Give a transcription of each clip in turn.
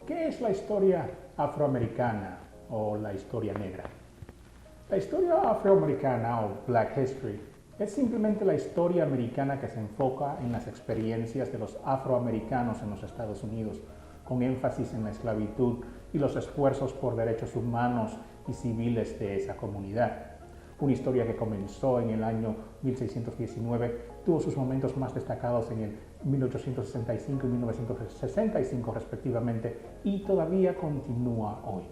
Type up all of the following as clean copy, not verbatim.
¿Qué es la historia afroamericana o la historia negra? La historia afroamericana o Black History es simplemente la historia americana que se enfoca en las experiencias de los afroamericanos en los Estados Unidos, con énfasis en la esclavitud y los esfuerzos por derechos humanos y civiles de esa comunidad. Una historia que comenzó en el año 1619, tuvo sus momentos más destacados en el 1865 y 1965 respectivamente, y todavía continúa hoy.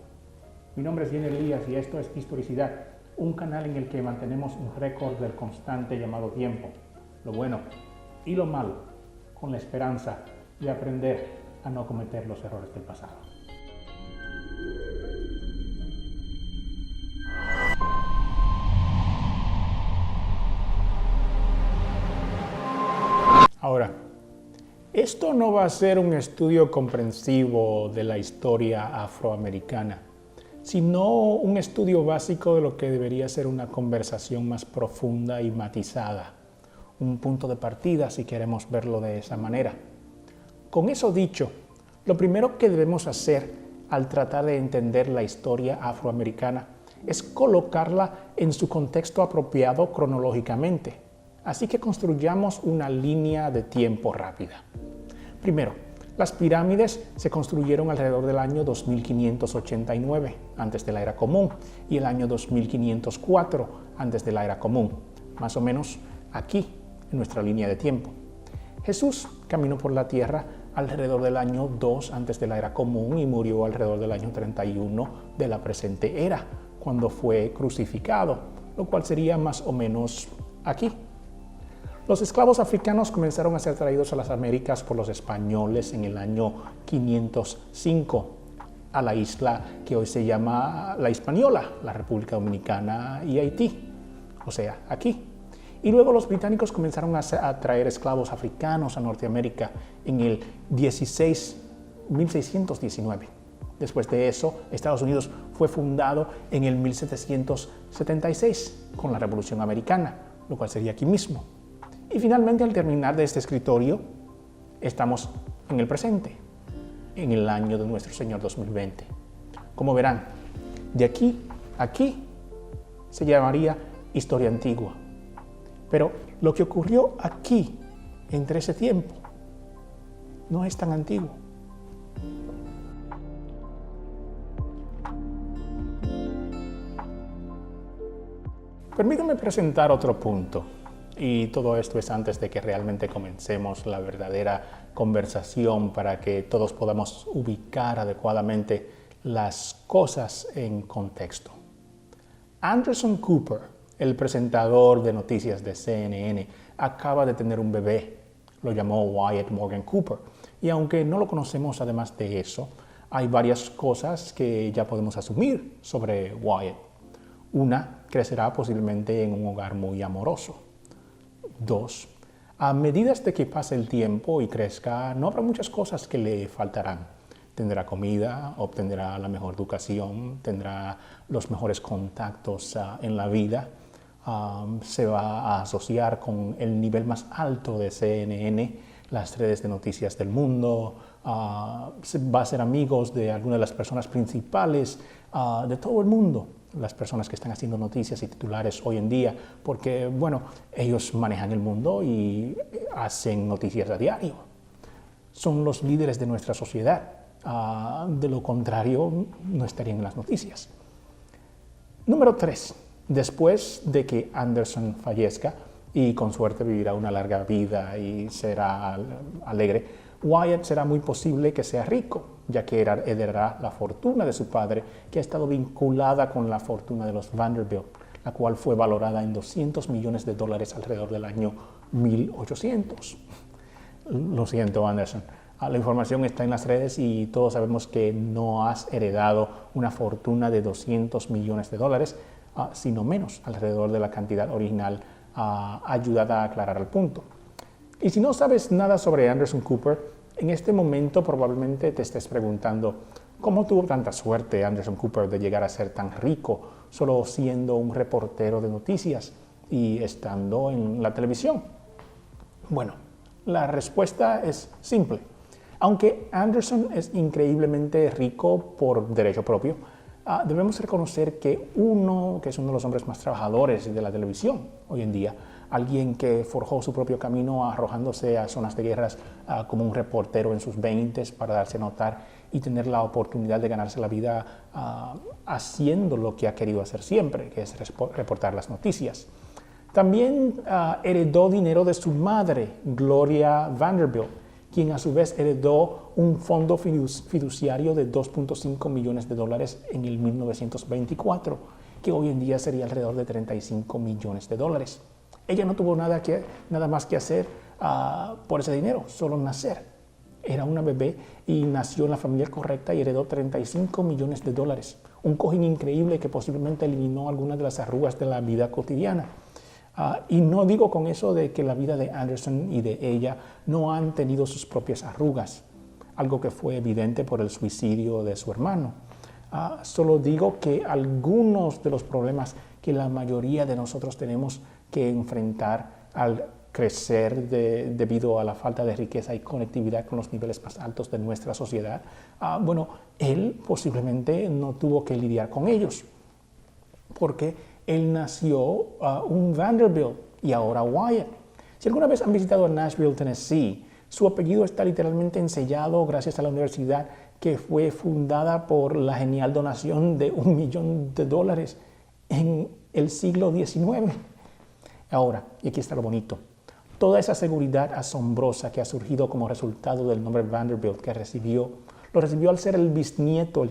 Mi nombre es Jenner Elías y esto es Historicidad, un canal en el que mantenemos un récord del constante llamado tiempo, lo bueno y lo malo, con la esperanza de aprender a no cometer los errores del pasado. Ahora, esto no va a ser un estudio comprensivo de la historia afroamericana, sino un estudio básico de lo que debería ser una conversación más profunda y matizada, un punto de partida si queremos verlo de esa manera. Con eso dicho, lo primero que debemos hacer al tratar de entender la historia afroamericana es colocarla en su contexto apropiado cronológicamente. Así que construyamos una línea de tiempo rápida. Primero, las pirámides se construyeron alrededor del año 2589 antes de la Era Común y el año 2504 antes de la Era Común, más o menos aquí en nuestra línea de tiempo. Jesús caminó por la tierra alrededor del año 2 antes de la Era Común y murió alrededor del año 31 de la presente era, cuando fue crucificado, lo cual sería más o menos aquí. Los esclavos africanos comenzaron a ser traídos a las Américas por los españoles en el año 505 a la isla que hoy se llama La Hispaniola, la República Dominicana y Haití, o sea, aquí. Y luego los británicos comenzaron a traer esclavos africanos a Norteamérica en el 1619. Después de eso, Estados Unidos fue fundado en el 1776 con la Revolución Americana, lo cual sería aquí mismo. Y finalmente, al terminar de este escritorio, estamos en el presente, en el año de nuestro Señor 2020. Como verán, de aquí a aquí se llamaría historia antigua. Pero lo que ocurrió aquí, entre ese tiempo, no es tan antiguo. Permítanme presentar otro punto. Y todo esto es antes de que realmente comencemos la verdadera conversación para que todos podamos ubicar adecuadamente las cosas en contexto. Anderson Cooper, el presentador de noticias de CNN, acaba de tener un bebé. Lo llamó Wyatt Morgan Cooper. Y aunque no lo conocemos además de eso, hay varias cosas que ya podemos asumir sobre Wyatt. Una, crecerá posiblemente en un hogar muy amoroso. 2. A medida de que pase el tiempo y crezca, no habrá muchas cosas que le faltarán. Tendrá comida, obtendrá la mejor educación, tendrá los mejores contactos en la vida, se va a asociar con el nivel más alto de CNN, las redes de noticias del mundo, va a ser amigos de algunas de las personas principales de todo el mundo. Las personas que están haciendo noticias y titulares hoy en día, porque, bueno, ellos manejan el mundo y hacen noticias a diario. Son los líderes de nuestra sociedad. De lo contrario, no estarían en las noticias. Número 3. Después de que Anderson fallezca, y con suerte vivirá una larga vida y será alegre, Wyatt será muy posible que sea rico, ya que heredará la fortuna de su padre, que ha estado vinculada con la fortuna de los Vanderbilt, la cual fue valorada en $200 millones alrededor del año 1800. Lo siento, Anderson. La información está en las redes y todos sabemos que no has heredado una fortuna de $200 millones, sino menos, alrededor de la cantidad original ayudada a aclarar el punto. Y si no sabes nada sobre Anderson Cooper, en este momento probablemente te estés preguntando ¿cómo tuvo tanta suerte Anderson Cooper de llegar a ser tan rico solo siendo un reportero de noticias y estando en la televisión? Bueno, la respuesta es simple. Aunque Anderson es increíblemente rico por derecho propio, debemos reconocer que es uno de los hombres más trabajadores de la televisión hoy en día, alguien que forjó su propio camino arrojándose a zonas de guerras como un reportero en sus 20s para darse a notar y tener la oportunidad de ganarse la vida haciendo lo que ha querido hacer siempre, que es reportar las noticias. También heredó dinero de su madre, Gloria Vanderbilt, quien a su vez heredó un fondo fiduciario de $2.5 millones en el 1924, que hoy en día sería alrededor de $35 millones. Ella no tuvo nada más que hacer por ese dinero, solo nacer. Era una bebé y nació en la familia correcta y heredó $35 millones. Un cojín increíble que posiblemente eliminó algunas de las arrugas de la vida cotidiana. Y no digo con eso de que la vida de Anderson y de ella no han tenido sus propias arrugas, algo que fue evidente por el suicidio de su hermano. Solo digo que algunos de los problemas que la mayoría de nosotros tenemos que enfrentar al crecer debido a la falta de riqueza y conectividad con los niveles más altos de nuestra sociedad, él posiblemente no tuvo que lidiar con ellos, porque él nació un Vanderbilt y ahora Wyatt. Si alguna vez han visitado Nashville, Tennessee, su apellido está literalmente ensellado gracias a la universidad que fue fundada por la genial donación de $1 millón en el siglo XIX. Ahora, y aquí está lo bonito, toda esa seguridad asombrosa que ha surgido como resultado del nombre Vanderbilt que lo recibió al ser el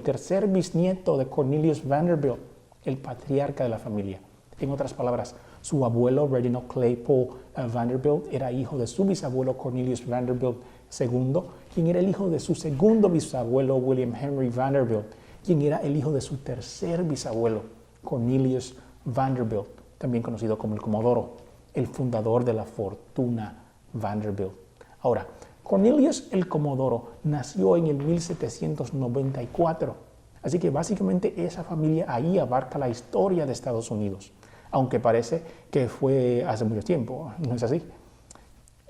tercer bisnieto de Cornelius Vanderbilt, el patriarca de la familia. En otras palabras, su abuelo Reginald Claypool Vanderbilt era hijo de su bisabuelo Cornelius Vanderbilt II, quien era el hijo de su segundo bisabuelo William Henry Vanderbilt, quien era el hijo de su tercer bisabuelo Cornelius Vanderbilt, también conocido como el Comodoro, el fundador de la fortuna Vanderbilt. Ahora, Cornelius el Comodoro nació en el 1794. Así que básicamente esa familia ahí abarca la historia de Estados Unidos, aunque parece que fue hace mucho tiempo, ¿no es así?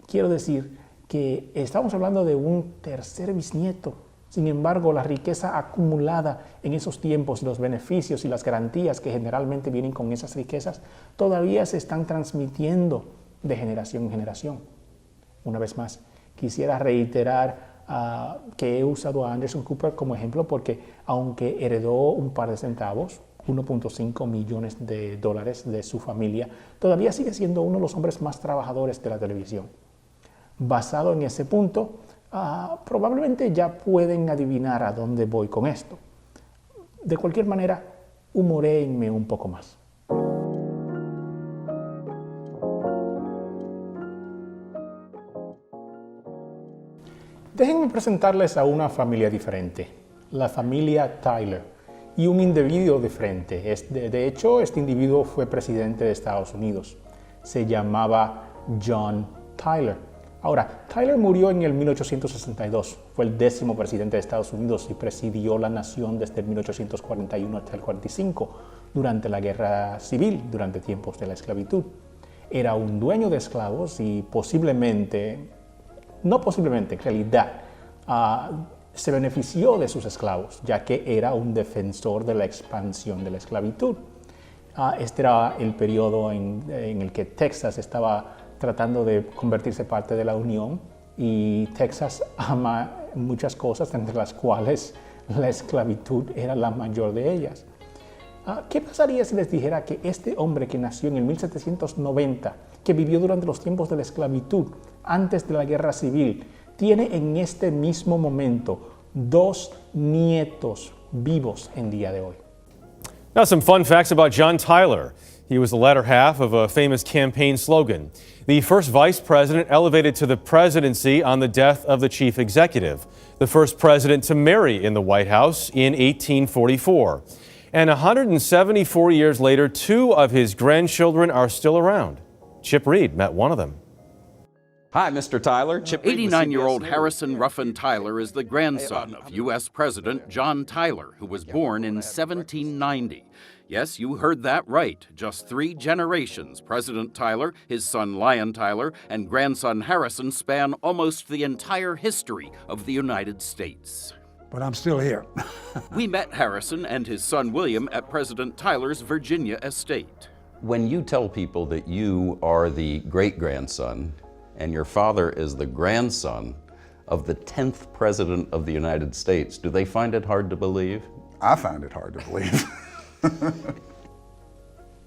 Quiero decir que estamos hablando de un tercer bisnieto. Sin embargo, la riqueza acumulada en esos tiempos, los beneficios y las garantías que generalmente vienen con esas riquezas, todavía se están transmitiendo de generación en generación. Una vez más, quisiera reiterar que he usado a Anderson Cooper como ejemplo porque aunque heredó un par de centavos, $1.5 millones de su familia, todavía sigue siendo uno de los hombres más trabajadores de la televisión. Basado en ese punto, probablemente ya pueden adivinar a dónde voy con esto. De cualquier manera, humoréenme un poco más. Déjenme presentarles a una familia diferente, la familia Tyler, y un individuo diferente. De hecho, este individuo fue presidente de Estados Unidos. Se llamaba John Tyler. Ahora, Tyler murió en el 1862. Fue el 10º presidente de Estados Unidos y presidió la nación desde el 1841 hasta el 45, durante la Guerra Civil, durante tiempos de la esclavitud. Era un dueño de esclavos y en realidad, se benefició de sus esclavos, ya que era un defensor de la expansión de la esclavitud. Este era el periodo en el que Texas estaba tratando de convertirse parte de la Unión, y Texas ama muchas cosas, entre las cuales la esclavitud era la mayor de ellas. ¿Qué pasaría si les dijera que este hombre que nació en el 1790, que vivió durante los tiempos de la esclavitud, antes de la Guerra Civil, tiene en este mismo momento 2 nietos vivos en día de hoy? Now, some fun facts about John Tyler. He was the latter half of a famous campaign slogan. The first vice president elevated to the presidency on the death of the chief executive. The first president to marry in the White House in 1844. And 174 years later, 2 of his grandchildren are still around. Chip Reed met one of them. Hi, Mr. Tyler. Chip Reed with 89-year-old CBS News. Harrison Ruffin Tyler is the grandson of U.S. President John Tyler, who was born in 1790. Yes, you heard that right. Just 3 generations. President Tyler, his son Lyon Tyler, and grandson Harrison span almost the entire history of the United States. But I'm still here. We met Harrison and his son William at President Tyler's Virginia estate. When you tell people that you are the great-grandson and your father is the grandson of the 10th President of the United States, do they find it hard to believe? I find it hard to believe.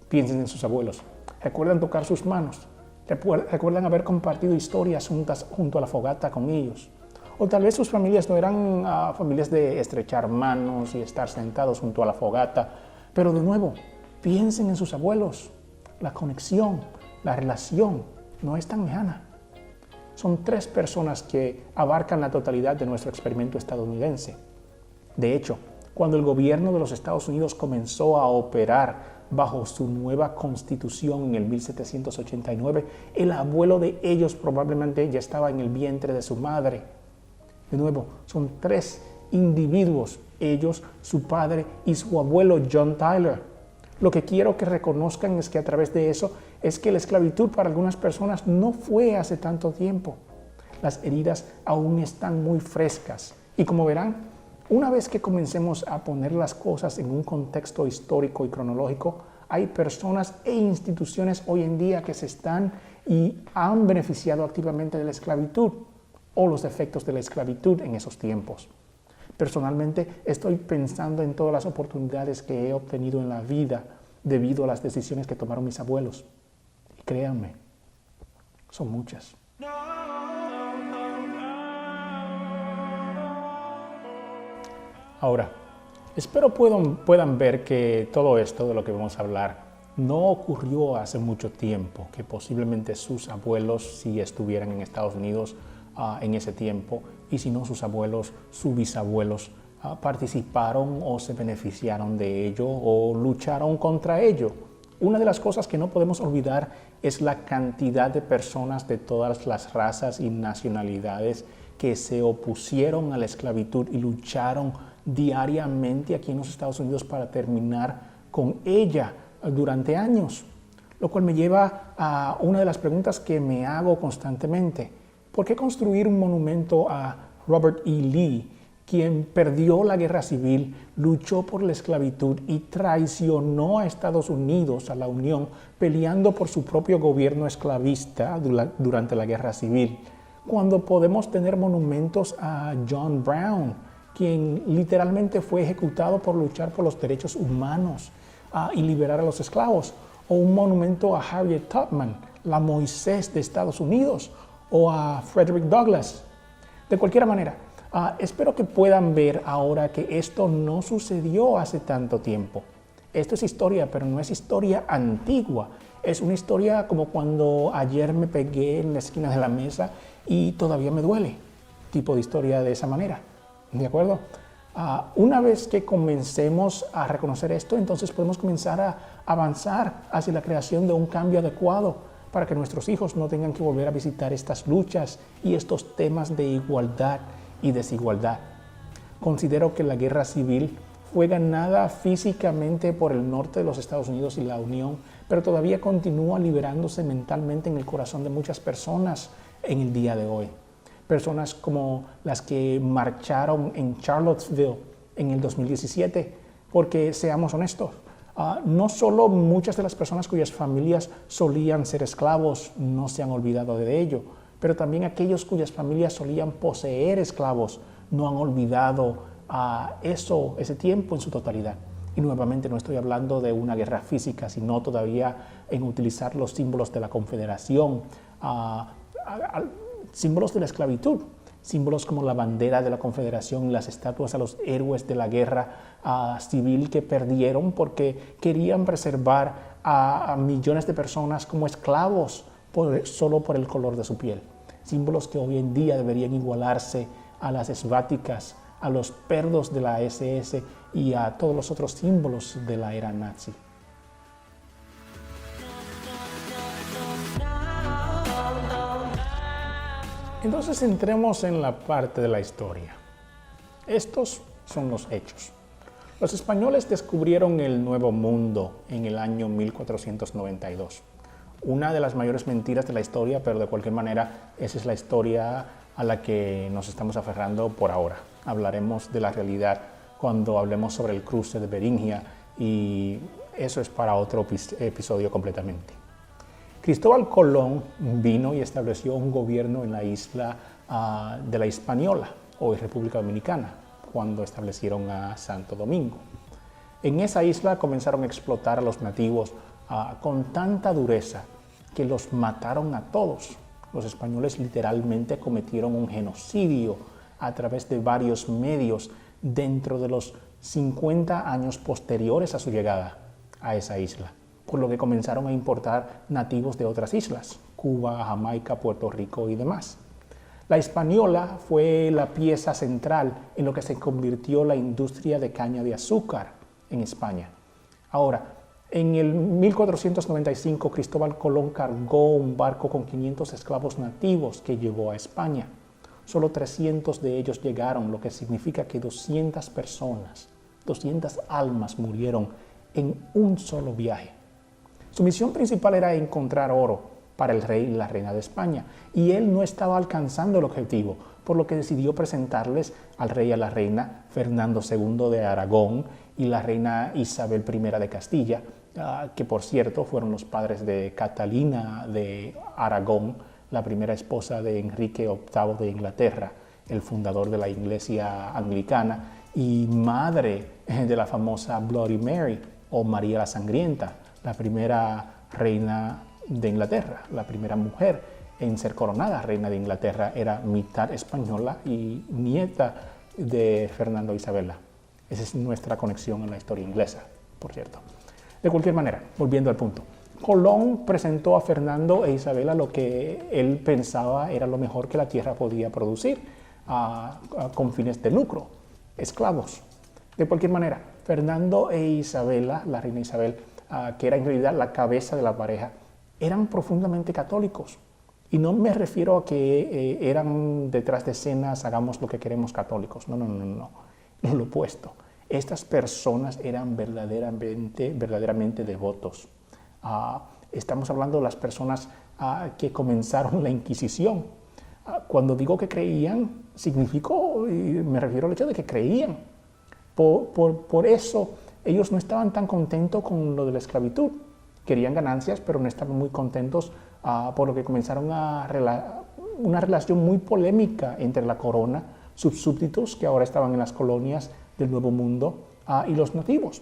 Piensen en sus abuelos. Recuerdan tocar sus manos. Recuerdan haber compartido historias juntas junto a la fogata con ellos. O tal vez sus familias no eran familias de estrechar manos y estar sentados junto a la fogata. Pero de nuevo, piensen en sus abuelos. La conexión, la relación no es tan lejana. Son 3 personas que abarcan la totalidad de nuestro experimento estadounidense. De hecho, cuando el gobierno de los Estados Unidos comenzó a operar bajo su nueva constitución en el 1789, el abuelo de ellos probablemente ya estaba en el vientre de su madre. De nuevo, son 3 individuos, ellos, su padre y su abuelo John Tyler. Lo que quiero que reconozcan es que a través de eso es que la esclavitud para algunas personas no fue hace tanto tiempo. Las heridas aún están muy frescas y como verán, una vez que comencemos a poner las cosas en un contexto histórico y cronológico, hay personas e instituciones hoy en día que se están y han beneficiado activamente de la esclavitud o los efectos de la esclavitud en esos tiempos. Personalmente, estoy pensando en todas las oportunidades que he obtenido en la vida debido a las decisiones que tomaron mis abuelos. Y créanme, son muchas. Ahora, espero puedan ver que todo esto de lo que vamos a hablar no ocurrió hace mucho tiempo, que posiblemente sus abuelos, si estuvieran en Estados Unidos en ese tiempo, y si no sus abuelos, sus bisabuelos, participaron o se beneficiaron de ello o lucharon contra ello. Una de las cosas que no podemos olvidar es la cantidad de personas de todas las razas y nacionalidades que se opusieron a la esclavitud y lucharon diariamente aquí en los Estados Unidos para terminar con ella durante años. Lo cual me lleva a una de las preguntas que me hago constantemente. ¿Por qué construir un monumento a Robert E. Lee, quien perdió la guerra civil, luchó por la esclavitud y traicionó a Estados Unidos, a la Unión, peleando por su propio gobierno esclavista durante la guerra civil, cuando podemos tener monumentos a John Brown, quien literalmente fue ejecutado por luchar por los derechos humanos y liberar a los esclavos, o un monumento a Harriet Tubman, la Moisés de Estados Unidos, o a Frederick Douglass? De cualquier manera, espero que puedan ver ahora que esto no sucedió hace tanto tiempo. Esto es historia, pero no es historia antigua. Es una historia como cuando ayer me pegué en la esquina de la mesa y todavía me duele. Tipo de historia de esa manera. ¿De acuerdo? Una vez que comencemos a reconocer esto, entonces podemos comenzar a avanzar hacia la creación de un cambio adecuado para que nuestros hijos no tengan que volver a visitar estas luchas y estos temas de igualdad y desigualdad. Considero que la guerra civil fue ganada físicamente por el norte de los Estados Unidos y la Unión, pero todavía continúa liberándose mentalmente en el corazón de muchas personas en el día de hoy. Personas como las que marcharon en Charlottesville en el 2017, porque seamos honestos, no solo muchas de las personas cuyas familias solían ser esclavos no se han olvidado de ello, pero también aquellos cuyas familias solían poseer esclavos no han olvidado ese tiempo en su totalidad. Y nuevamente no estoy hablando de una guerra física, sino todavía en utilizar los símbolos de la Confederación, símbolos de la esclavitud, símbolos como la bandera de la Confederación, las estatuas a los héroes de la guerra civil que perdieron porque querían preservar a millones de personas como esclavos solo por el color de su piel. Símbolos que hoy en día deberían igualarse a las esváticas, a los perdos de la SS y a todos los otros símbolos de la era nazi. Entonces entremos en la parte de la historia. Estos son los hechos. Los españoles descubrieron el Nuevo Mundo en el año 1492. Una de las mayores mentiras de la historia, pero de cualquier manera esa es la historia a la que nos estamos aferrando por ahora. Hablaremos de la realidad cuando hablemos sobre el cruce de Beringia y eso es para otro episodio completamente. Cristóbal Colón vino y estableció un gobierno en la isla de la Hispaniola, hoy República Dominicana, cuando establecieron a Santo Domingo. En esa isla comenzaron a explotar a los nativos con tanta dureza que los mataron a todos. Los españoles literalmente cometieron un genocidio a través de varios medios dentro de los 50 años posteriores a su llegada a esa isla, por lo que comenzaron a importar nativos de otras islas, Cuba, Jamaica, Puerto Rico y demás. La Hispaniola fue la pieza central en lo que se convirtió la industria de caña de azúcar en España. Ahora, en el 1495 Cristóbal Colón cargó un barco con 500 esclavos nativos que llevó a España. Solo 300 de ellos llegaron, lo que significa que 200 personas, 200 almas murieron en un solo viaje. Su misión principal era encontrar oro para el rey y la reina de España, y él no estaba alcanzando el objetivo, por lo que decidió presentarles al rey y a la reina Fernando II de Aragón y la reina Isabel I de Castilla, que por cierto fueron los padres de Catalina de Aragón, la primera esposa de Enrique VIII de Inglaterra, el fundador de la Iglesia Anglicana, y madre de la famosa Bloody Mary o María la Sangrienta, la primera reina de Inglaterra, la primera mujer en ser coronada reina de Inglaterra, era mitad española y nieta de Fernando e Isabela. Esa es nuestra conexión en la historia inglesa, por cierto. De cualquier manera, volviendo al punto, Colón presentó a Fernando e Isabela lo que él pensaba era lo mejor que la tierra podía producir con fines de lucro, esclavos. De cualquier manera, Fernando e Isabela, la reina Isabel, que era en realidad la cabeza de la pareja, eran profundamente católicos. Y no me refiero a que eran detrás de escenas, hagamos lo que queremos católicos. No. Lo opuesto. Estas personas eran verdaderamente devotos. Estamos hablando de las personas que comenzaron la Inquisición. Cuando digo que creían, significó, y me refiero al hecho de que creían. Por eso ellos no estaban tan contentos con lo de la esclavitud. Querían ganancias, pero no estaban muy contentos, por lo que comenzaron una relación muy polémica entre la corona, sus súbditos, que ahora estaban en las colonias del Nuevo Mundo, y los nativos.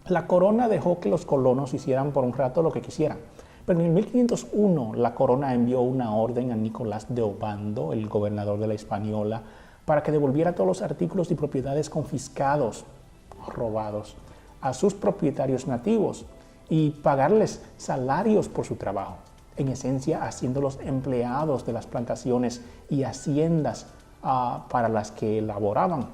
La corona dejó que los colonos hicieran por un rato lo que quisieran, pero en el 1501 la corona envió una orden a Nicolás de Obando, el gobernador de la Hispaniola, para que devolviera todos los artículos y propiedades confiscados, robados, a sus propietarios nativos, y pagarles salarios por su trabajo, en esencia haciéndolos empleados de las plantaciones y haciendas para las que laboraban.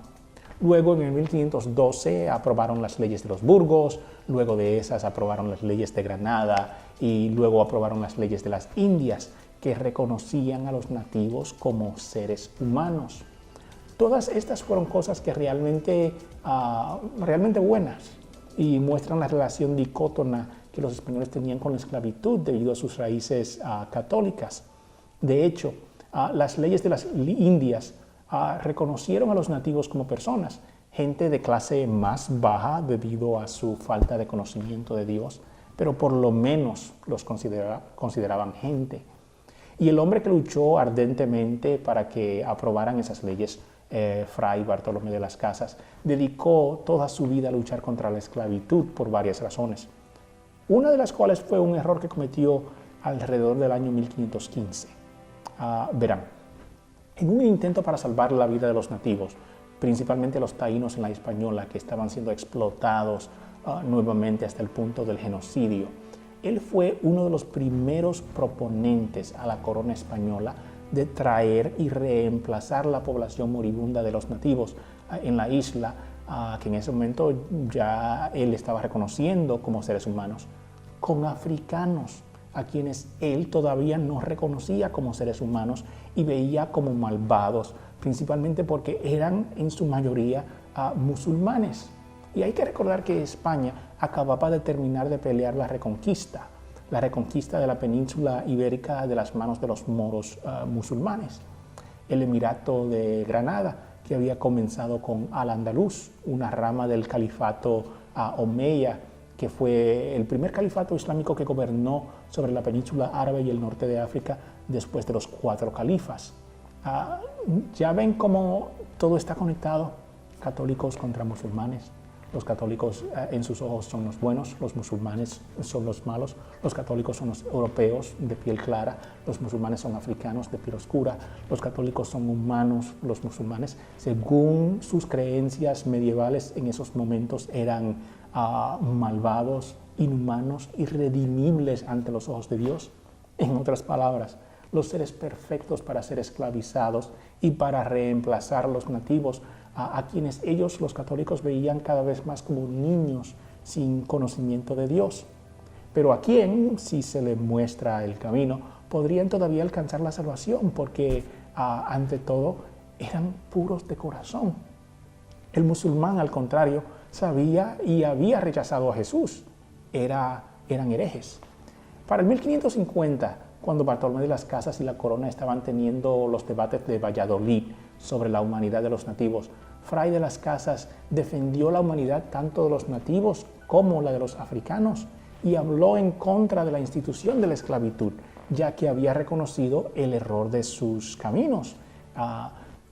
Luego, en el 1512, aprobaron las leyes de los Burgos, luego de esas aprobaron las leyes de Granada y luego aprobaron las leyes de las Indias, que reconocían a los nativos como seres humanos. Todas estas fueron cosas que realmente buenas, y muestran la relación dicótona que los españoles tenían con la esclavitud debido a sus raíces católicas. De hecho, las leyes de las Indias reconocieron a los nativos como personas, gente de clase más baja debido a su falta de conocimiento de Dios, pero por lo menos los consideraban gente. Y el hombre que luchó ardentemente para que aprobaran esas leyes, Fray Bartolomé de las Casas, dedicó toda su vida a luchar contra la esclavitud por varias razones. Una de las cuales fue un error que cometió alrededor del año 1515. Verán, en un intento para salvar la vida de los nativos, principalmente los taínos en la Hispaniola, que estaban siendo explotados nuevamente hasta el punto del genocidio, él fue uno de los primeros proponentes a la corona española de traer y reemplazar la población moribunda de los nativos en la isla, que en ese momento ya él estaba reconociendo como seres humanos, con africanos, a quienes él todavía no reconocía como seres humanos y veía como malvados, principalmente porque eran en su mayoría musulmanes. Y hay que recordar que España acababa de terminar de pelear la reconquista de la península ibérica de las manos de los moros musulmanes. El Emirato de Granada, que había comenzado con Al-Andalus, una rama del califato omeya, que fue el primer califato islámico que gobernó sobre la península árabe y el norte de África después de los 4 califas. Ya ven cómo todo está conectado, católicos contra musulmanes. Los católicos en sus ojos son los buenos, los musulmanes son los malos, los católicos son los europeos de piel clara, los musulmanes son africanos de piel oscura, los católicos son humanos, los musulmanes, según sus creencias medievales en esos momentos, eran malvados, inhumanos, irredimibles ante los ojos de Dios. En otras palabras, los seres perfectos para ser esclavizados y para reemplazar a los nativos, a quienes ellos, los católicos, veían cada vez más como niños sin conocimiento de Dios. Pero a quien, si se le muestra el camino, podrían todavía alcanzar la salvación, porque ante todo eran puros de corazón. El musulmán, al contrario, sabía y había rechazado a Jesús. Eran herejes. Para el 1550, cuando Bartolomé de las Casas y la Corona estaban teniendo los debates de Valladolid sobre la humanidad de los nativos, Fray de las Casas defendió la humanidad tanto de los nativos como la de los africanos y habló en contra de la institución de la esclavitud, ya que había reconocido el error de sus caminos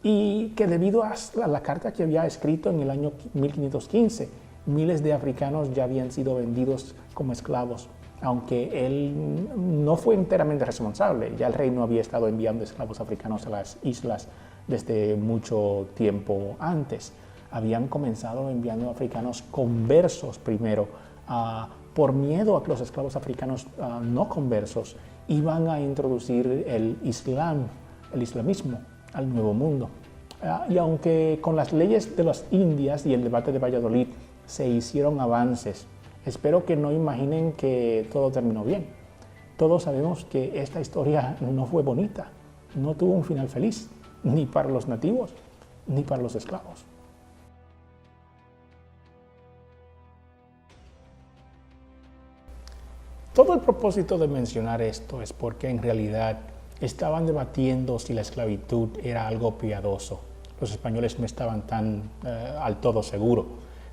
y que debido a la carta que había escrito en el año 1515, miles de africanos ya habían sido vendidos como esclavos. Aunque él no fue enteramente responsable, ya el rey no había estado enviando esclavos africanos a las islas desde mucho tiempo antes. Habían comenzado enviando africanos conversos primero, por miedo a que los esclavos africanos no conversos iban a introducir el islamismo al Nuevo Mundo. Y aunque con las leyes de las Indias y el debate de Valladolid se hicieron avances, espero que no imaginen que todo terminó bien. Todos sabemos que esta historia no fue bonita, no tuvo un final feliz, ni para los nativos, ni para los esclavos. Todo el propósito de mencionar esto es porque en realidad estaban debatiendo si la esclavitud era algo piadoso. Los españoles no estaban tan al todo seguros.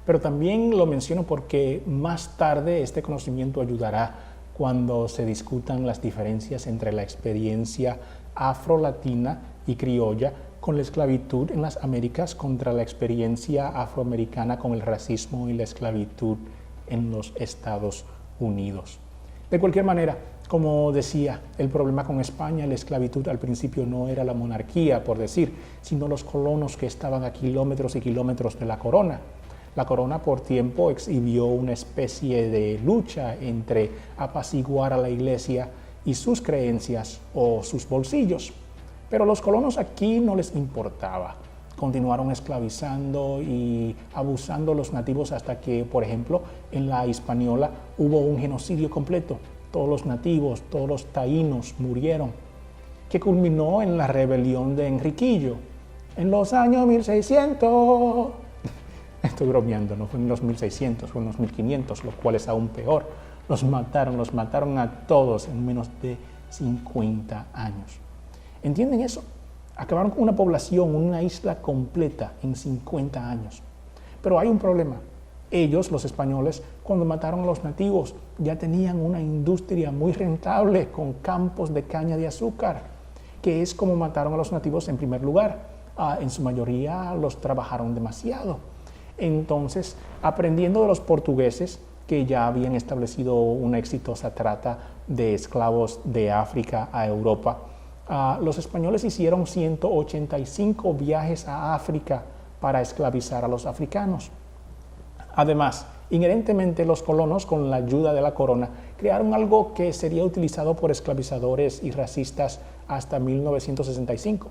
Pero también lo menciono porque más tarde este conocimiento ayudará cuando se discutan las diferencias entre la experiencia afrolatina y criolla con la esclavitud en las Américas contra la experiencia afroamericana con el racismo y la esclavitud en los Estados Unidos. De cualquier manera, como decía, el problema con España, la esclavitud al principio no era la monarquía, por decir, sino los colonos que estaban a kilómetros y kilómetros de la corona. La corona por tiempo exhibió una especie de lucha entre apaciguar a la iglesia y sus creencias o sus bolsillos. Pero los colonos aquí no les importaba. Continuaron esclavizando y abusando de los nativos hasta que, por ejemplo, en la Hispaniola hubo un genocidio completo. Todos los nativos, todos los taínos murieron, que culminó en la rebelión de Enriquillo en los años 1600. Estoy bromeando, no fue en los 1600, fue en los 1500, lo cual es aún peor. Los mataron a todos en menos de 50 años. ¿Entienden eso? Acabaron con una población, una isla completa en 50 años. Pero hay un problema. Ellos, los españoles, cuando mataron a los nativos, ya tenían una industria muy rentable con campos de caña de azúcar, que es como mataron a los nativos en primer lugar. En su mayoría los trabajaron demasiado. Entonces, aprendiendo de los portugueses, que ya habían establecido una exitosa trata de esclavos de África a Europa, los españoles hicieron 185 viajes a África para esclavizar a los africanos. Además, inherentemente los colonos, con la ayuda de la corona, crearon algo que sería utilizado por esclavizadores y racistas hasta 1965.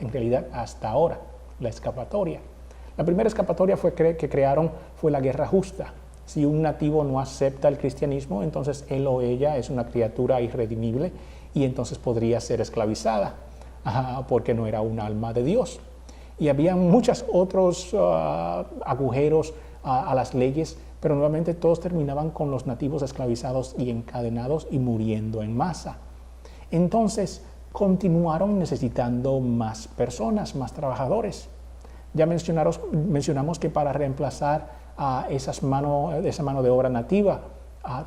En realidad, hasta ahora, la escapatoria. La primera escapatoria que crearon fue la guerra justa, Si un nativo no acepta el cristianismo, entonces él o ella es una criatura irredimible y entonces podría ser esclavizada, porque no era un alma de Dios. Y había muchos otros agujeros a las leyes, pero nuevamente todos terminaban con los nativos esclavizados y encadenados y muriendo en masa. Entonces continuaron necesitando más personas, más trabajadores. Ya mencionamos que para reemplazar a esa mano de obra nativa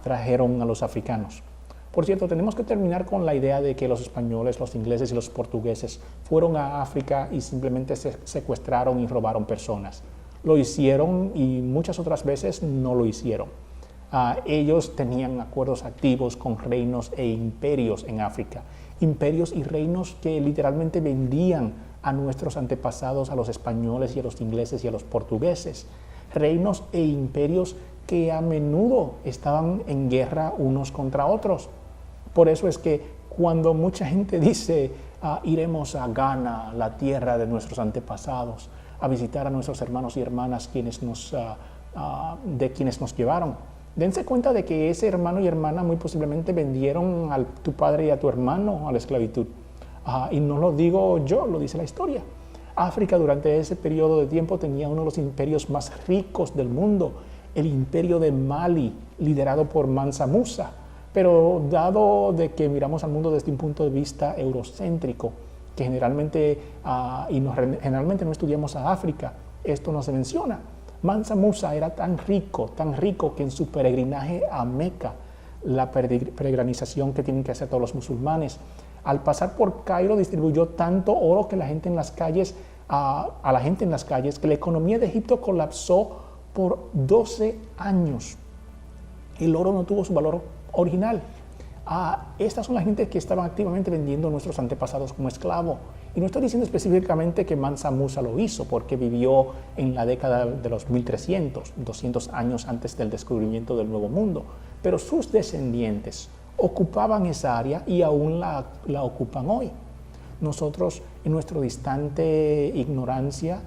trajeron a los africanos. Por cierto, tenemos que terminar con la idea de que los españoles, los ingleses y los portugueses fueron a África y simplemente secuestraron y robaron personas. Lo hicieron y muchas otras veces no lo hicieron. Ellos tenían acuerdos activos con reinos e imperios en África. Imperios y reinos que literalmente vendían a nuestros antepasados, a los españoles y a los ingleses y a los portugueses. Reinos e imperios que a menudo estaban en guerra unos contra otros. Por eso es que cuando mucha gente dice iremos a Ghana, la tierra de nuestros antepasados, a visitar a nuestros hermanos y hermanas de quienes nos llevaron, dense cuenta de que ese hermano y hermana muy posiblemente vendieron a tu padre y a tu hermano a la esclavitud. Y no lo digo yo, lo dice la historia. África durante ese periodo de tiempo tenía uno de los imperios más ricos del mundo, el imperio de Mali, liderado por Mansa Musa. Pero dado de que miramos al mundo desde un punto de vista eurocéntrico, que generalmente no estudiamos a África, esto no se menciona. Mansa Musa era tan rico que en su peregrinaje a Meca, la peregrinización que tienen que hacer todos los musulmanes, al pasar por Cairo distribuyó tanto oro que a la gente en las calles, que la economía de Egipto colapsó por 12 años. El oro no tuvo su valor original. Estas son las gentes que estaban activamente vendiendo a nuestros antepasados como esclavos. Y no estoy diciendo específicamente que Mansa Musa lo hizo, porque vivió en la década de los 1300, 200 años antes del descubrimiento del Nuevo Mundo. Pero sus descendientes ocupaban esa área y aún la ocupan hoy. Nosotros, en nuestra distante ignorancia,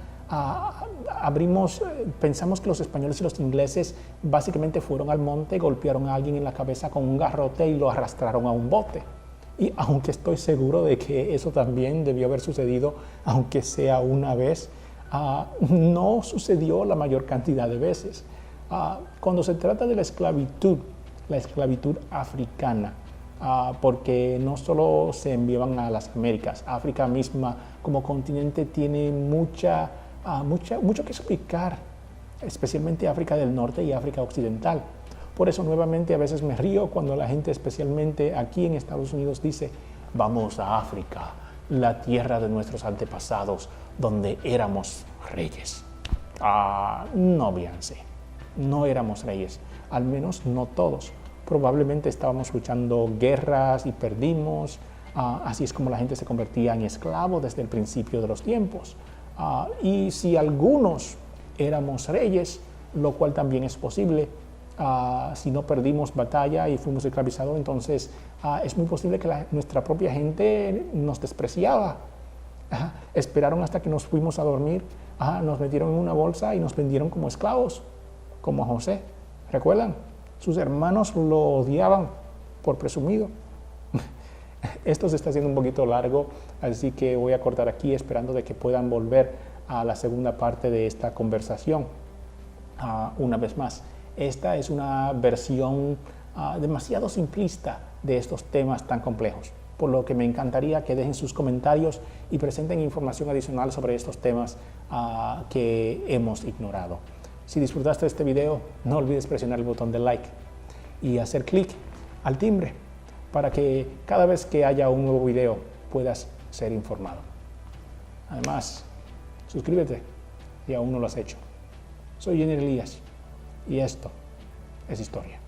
pensamos que los españoles y los ingleses básicamente fueron al monte, golpearon a alguien en la cabeza con un garrote y lo arrastraron a un bote. Y aunque estoy seguro de que eso también debió haber sucedido, aunque sea una vez, no sucedió la mayor cantidad de veces. Cuando se trata de la esclavitud africana, porque no solo se enviaban a las Américas, África misma como continente tiene mucho que explicar, especialmente África del Norte y África Occidental. Por eso nuevamente a veces me río cuando la gente, especialmente aquí en Estados Unidos, dice vamos a África, la tierra de nuestros antepasados, donde éramos reyes. No, Beyoncé, no éramos reyes, al menos no todos. Probablemente estábamos luchando guerras y perdimos. Así es como la gente se convertía en esclavo desde el principio de los tiempos. Y si algunos éramos reyes, lo cual también es posible, si no perdimos batalla y fuimos esclavizados, entonces es muy posible que nuestra propia gente nos despreciaba. Esperaron hasta que nos fuimos a dormir, nos metieron en una bolsa y nos vendieron como esclavos, como a José. ¿Recuerdan? Sus hermanos lo odiaban por presumido. Esto se está haciendo un poquito largo, así que voy a cortar aquí esperando de que puedan volver a la segunda parte de esta conversación. Una vez más, esta es una versión demasiado simplista de estos temas tan complejos, por lo que me encantaría que dejen sus comentarios y presenten información adicional sobre estos temas que hemos ignorado. Si disfrutaste de este video, no olvides presionar el botón de like y hacer clic al timbre para que cada vez que haya un nuevo video puedas ser informado. Además, suscríbete si aún no lo has hecho. Soy Jenner Elías y esto es historia.